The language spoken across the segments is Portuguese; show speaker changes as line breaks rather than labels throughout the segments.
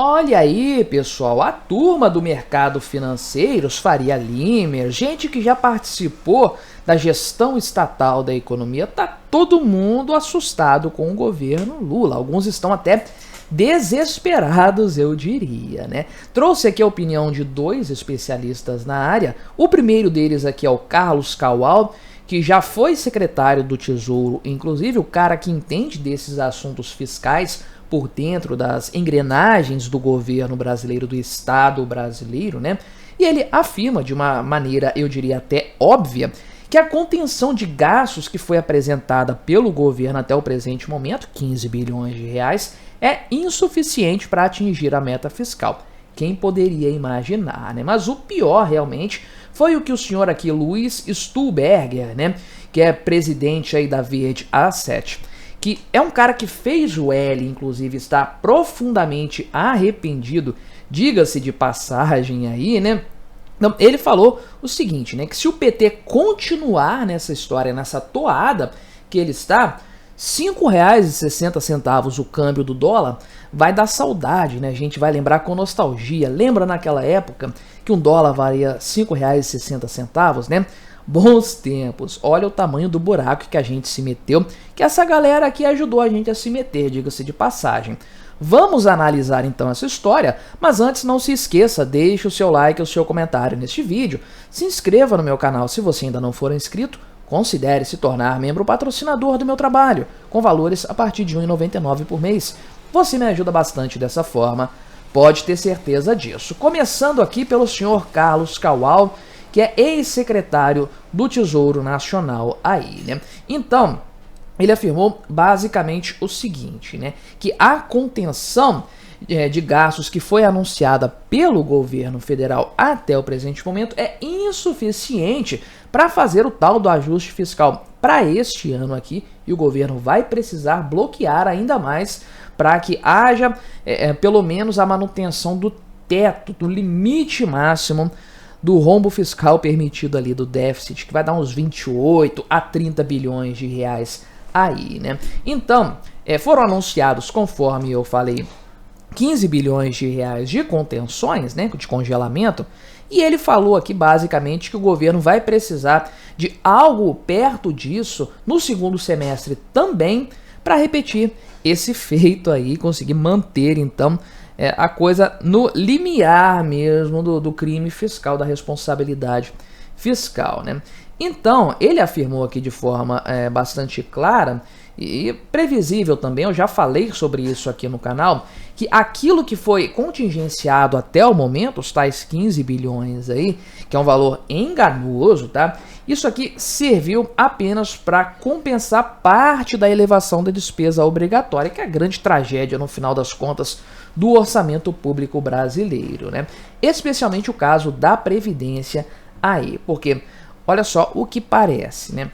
Olha aí, pessoal, a turma do mercado financeiro, os Faria Limer, gente que já participou da gestão estatal da economia, tá todo mundo assustado com o governo Lula. Alguns estão até desesperados, eu diria, né? Trouxe aqui a opinião de dois especialistas na área. O primeiro deles aqui é o Carlos Kawal, que já foi secretário do Tesouro, inclusive o cara que entende desses assuntos fiscais por dentro das engrenagens do governo brasileiro, do Estado brasileiro, né? E ele afirma de uma maneira, eu diria até óbvia, que a contenção de gastos que foi apresentada pelo governo até o presente momento, 15 bilhões de reais, é insuficiente para atingir a meta fiscal. Quem poderia imaginar, né? Mas o pior realmente foi o que o senhor aqui, Luiz Stuhlberger, né, que é presidente aí da Verde Asset, que é um cara que fez o L, inclusive está profundamente arrependido, diga-se de passagem aí, né? Então, ele falou o seguinte, né, que se o PT continuar nessa história, nessa toada que ele está, R$ 5,60 o câmbio do dólar, vai dar saudade, né? A gente vai lembrar com nostalgia. Lembra naquela época que um dólar valia R$ 5,60, né? Bons tempos. Olha o tamanho do buraco que a gente se meteu, que essa galera aqui ajudou a gente a se meter, diga-se de passagem. Vamos analisar então essa história, mas antes não se esqueça, deixe o seu like e o seu comentário neste vídeo, se inscreva no meu canal se você ainda não for inscrito, considere se tornar membro patrocinador do meu trabalho, com valores a partir de R$ 1,99 por mês. Você me ajuda bastante dessa forma, pode ter certeza disso. Começando aqui pelo senhor Carlos Kawal, que é ex-secretário do Tesouro Nacional aí, né? Então, ele afirmou basicamente o seguinte, né? Que a contenção de gastos que foi anunciada pelo governo federal até o presente momento é insuficiente para fazer o tal do ajuste fiscal para este ano aqui, e o governo vai precisar bloquear ainda mais para que haja pelo menos a manutenção do teto, do limite máximo do rombo fiscal permitido ali do déficit, que vai dar uns 28 a 30 bilhões de reais aí, né? Então, foram anunciados, conforme eu falei, 15 bilhões de reais de contenções, né, de congelamento, e ele falou aqui basicamente que o governo vai precisar de algo perto disso no segundo semestre também, para repetir esse feito aí, conseguir manter então a coisa no limiar mesmo do crime fiscal, da responsabilidade fiscal, né? Então, ele afirmou aqui de forma bastante clara e previsível também, eu já falei sobre isso aqui no canal, que aquilo que foi contingenciado até o momento, os tais 15 bilhões aí, que é um valor enganoso, tá? Isso aqui serviu apenas para compensar parte da elevação da despesa obrigatória, que é a grande tragédia, no final das contas, do orçamento público brasileiro, né? Especialmente o caso da Previdência aí, porque olha só o que parece, né?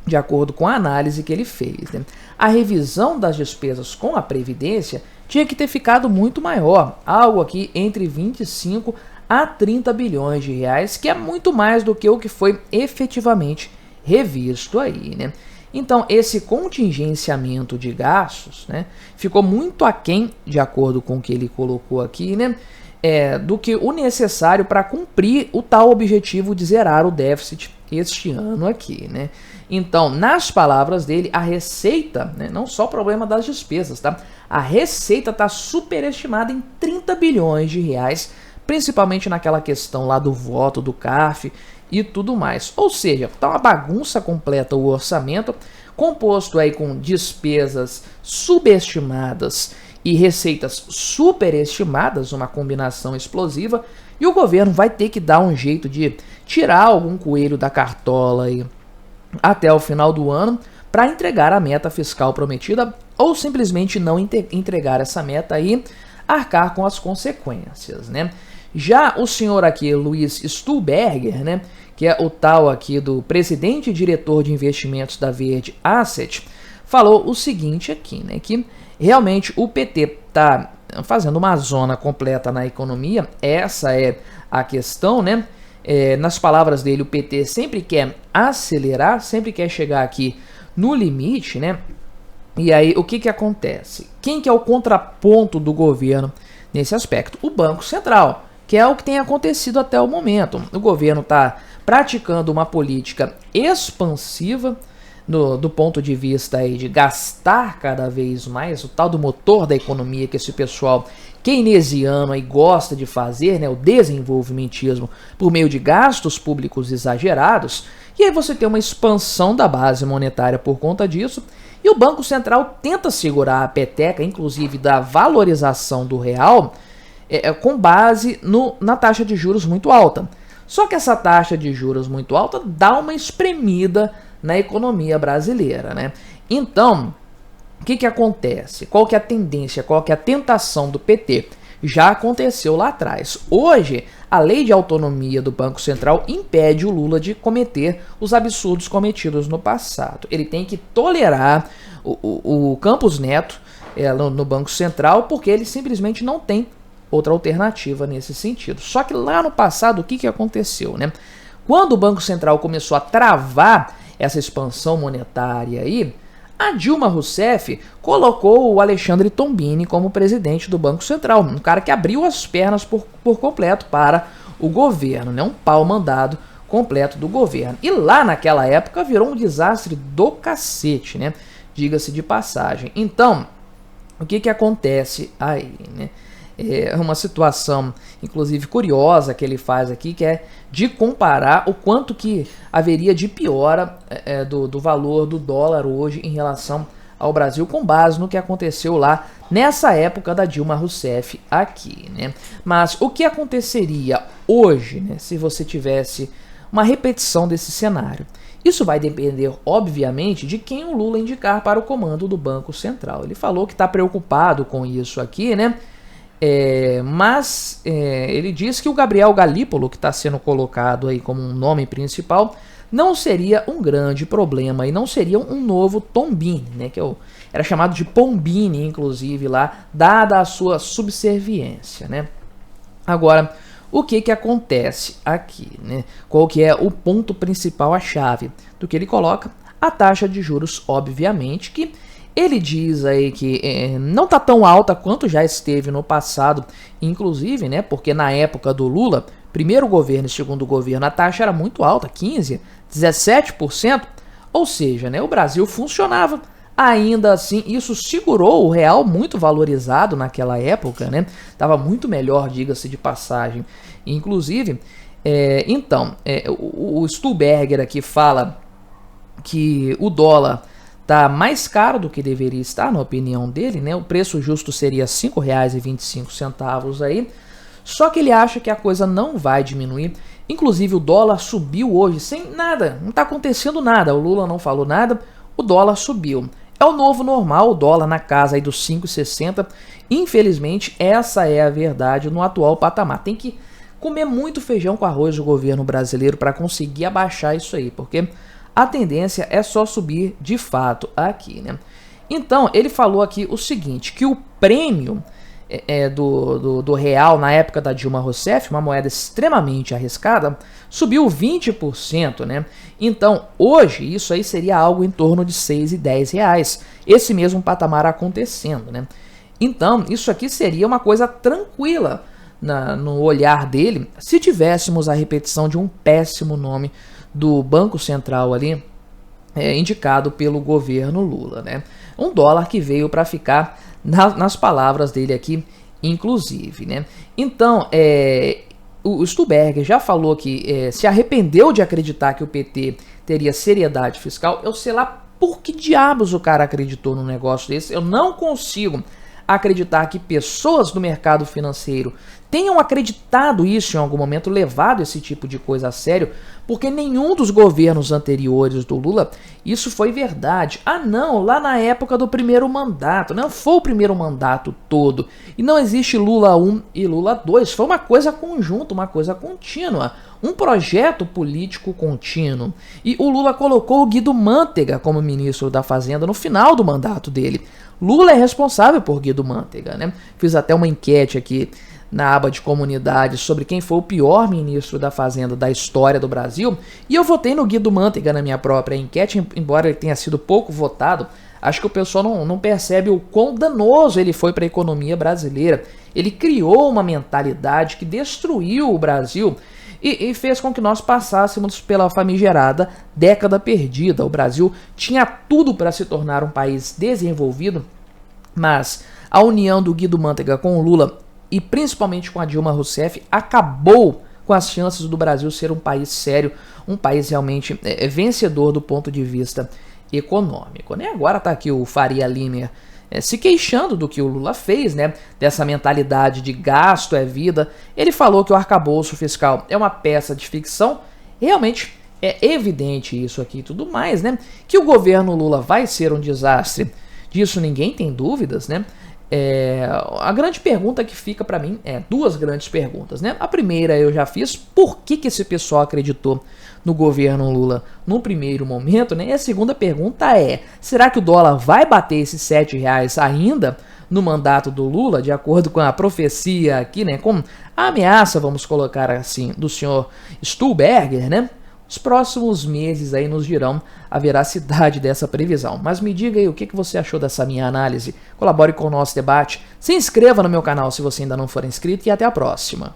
De acordo com a análise que ele fez, né? A revisão das despesas com a Previdência tinha que ter ficado muito maior, algo aqui entre 25 a 30 bilhões de reais, que é muito mais do que o que foi efetivamente revisto aí, né? Então, esse contingenciamento de gastos, né, ficou muito aquém, de acordo com o que ele colocou aqui, né, do que o necessário para cumprir o tal objetivo de zerar o déficit este ano aqui, né? Então, nas palavras dele, a receita, né, não só o problema das despesas, tá? A receita está superestimada em 30 bilhões de reais, principalmente naquela questão lá do voto do CARF e tudo mais. Ou seja, tá uma bagunça completa o orçamento, composto aí com despesas subestimadas e receitas superestimadas, uma combinação explosiva, e o governo vai ter que dar um jeito de tirar algum coelho da cartola aí até o final do ano para entregar a meta fiscal prometida, ou simplesmente não entregar essa meta aí, arcar com as consequências, né? Já o senhor aqui, Luiz Stuhlberger, né, que é o tal aqui do presidente e diretor de investimentos da Verde Asset, falou o seguinte aqui, né, que realmente o PT está fazendo uma zona completa na economia, essa é a questão, né? Nas palavras dele, o PT sempre quer acelerar, sempre quer chegar aqui no limite, né? E aí, o que que acontece? Quem que é o contraponto do governo nesse aspecto. O Banco Central, que é o que tem acontecido até o momento. O governo está praticando uma política expansiva do ponto de vista aí de gastar cada vez mais, o tal do motor da economia que esse pessoal keynesiano aí gosta de fazer, né, o desenvolvimentismo por meio de gastos públicos exagerados, e aí você tem uma expansão da base monetária por conta disso, e o Banco Central tenta segurar a peteca, inclusive da valorização do real, com base na taxa de juros muito alta. Só que essa taxa de juros muito alta dá uma espremida na economia brasileira, né? Então, o que acontece? Qual que é a tendência? Qual que é a tentação do PT? Já aconteceu lá atrás. Hoje, a lei de autonomia do Banco Central impede o Lula de cometer os absurdos cometidos no passado. Ele tem que tolerar o Campos Neto no Banco Central, porque ele simplesmente não tem outra alternativa nesse sentido. Só que lá no passado, o que aconteceu, né? Quando o Banco Central começou a travar essa expansão monetária aí, a Dilma Rousseff colocou o Alexandre Tombini como presidente do Banco Central, um cara que abriu as pernas por completo para o governo, né? Um pau mandado completo do governo. E lá naquela época virou um desastre do cacete, né? Diga-se de passagem. Então, o que acontece aí, né? É uma situação, inclusive, curiosa que ele faz aqui, que é de comparar o quanto que haveria de piora do valor do dólar hoje em relação ao Brasil, com base no que aconteceu lá nessa época da Dilma Rousseff aqui, né? Mas o que aconteceria hoje, né, se você tivesse uma repetição desse cenário? Isso vai depender, obviamente, de quem o Lula indicar para o comando do Banco Central. Ele falou que está preocupado com isso aqui, né? Mas ele diz que o Gabriel Galípolo, que está sendo colocado aí como um nome principal, não seria um grande problema e não seria um novo Tombini, né, que era chamado de Pombini, inclusive, lá, dada a sua subserviência, né? Agora, o que acontece aqui, né? Qual que é o ponto principal, a chave do que ele coloca? A taxa de juros, obviamente, que ele diz aí que não está tão alta quanto já esteve no passado, inclusive, né, porque na época do Lula, primeiro governo e segundo governo, a taxa era muito alta, 15%, 17%, ou seja, né, o Brasil funcionava. Ainda assim, isso segurou o real muito valorizado naquela época, né? Tava muito melhor, diga-se de passagem. Inclusive, o Stuhlberger aqui fala que o dólar está mais caro do que deveria estar, na opinião dele, né? O preço justo seria R$ 5,25 aí. Só que ele acha que a coisa não vai diminuir. Inclusive, o dólar subiu hoje sem nada, não está acontecendo nada. O Lula não falou nada, o dólar subiu. É o novo normal, o dólar na casa aí dos 5,60. Infelizmente, essa é a verdade no atual patamar. Tem que comer muito feijão com arroz o governo brasileiro para conseguir abaixar isso aí, porque a tendência é só subir de fato aqui, né? Então, ele falou aqui o seguinte, que o prêmio do real na época da Dilma Rousseff, uma moeda extremamente arriscada, subiu 20%, né? Então, hoje, isso aí seria algo em torno de R$ 6 e 10 reais. Esse mesmo patamar acontecendo, né? Então, isso aqui seria uma coisa tranquila no olhar dele, se tivéssemos a repetição de um péssimo nome do Banco Central ali, indicado pelo governo Lula, né? Um dólar que veio para ficar, nas palavras dele aqui, inclusive, né? Então, o Stuhlberger já falou que se arrependeu de acreditar que o PT teria seriedade fiscal. Eu sei lá por que diabos o cara acreditou num negócio desse. Eu não consigo acreditar que pessoas do mercado financeiro tenham acreditado isso em algum momento, levado esse tipo de coisa a sério, porque nenhum dos governos anteriores do Lula isso foi verdade. Ah não, lá na época do primeiro mandato, não foi o primeiro mandato todo, e não existe Lula 1 e Lula 2, foi uma coisa conjunta, uma coisa contínua, um projeto político contínuo. E o Lula colocou o Guido Mantega como ministro da Fazenda no final do mandato dele. Lula é responsável por Guido Mantega, né? Fiz até uma enquete aqui na aba de comunidades sobre quem foi o pior ministro da Fazenda da história do Brasil, e eu votei no Guido Mantega na minha própria enquete, embora ele tenha sido pouco votado Acho que o pessoal não percebe o quão danoso ele foi para a economia brasileira. Ele criou uma mentalidade que destruiu o Brasil e fez com que nós passássemos pela famigerada década perdida. O Brasil tinha tudo para se tornar um país desenvolvido, mas a união do Guido Mantega com o Lula e principalmente com a Dilma Rousseff acabou com as chances do Brasil ser um país sério, um país realmente vencedor do ponto de vista econômico, né? Agora tá aqui o Faria Limer se queixando do que o Lula fez, né? Dessa mentalidade de gasto é vida. Ele falou que o arcabouço fiscal é uma peça de ficção. Realmente é evidente isso aqui e tudo mais, né? Que o governo Lula vai ser um desastre. Disso ninguém tem dúvidas, né? A grande pergunta que fica para mim duas grandes perguntas, né? A primeira eu já fiz: por que esse pessoal acreditou no governo Lula no primeiro momento, né? E a segunda pergunta é: será que o dólar vai bater esses R$7 ainda no mandato do Lula, de acordo com a profecia aqui, né? Com a ameaça, vamos colocar assim, do senhor Stuhlberger, né? Os próximos meses aí nos dirão a veracidade dessa previsão. Mas me diga aí o que você achou dessa minha análise. Colabore com o nosso debate. Se inscreva no meu canal se você ainda não for inscrito e até a próxima.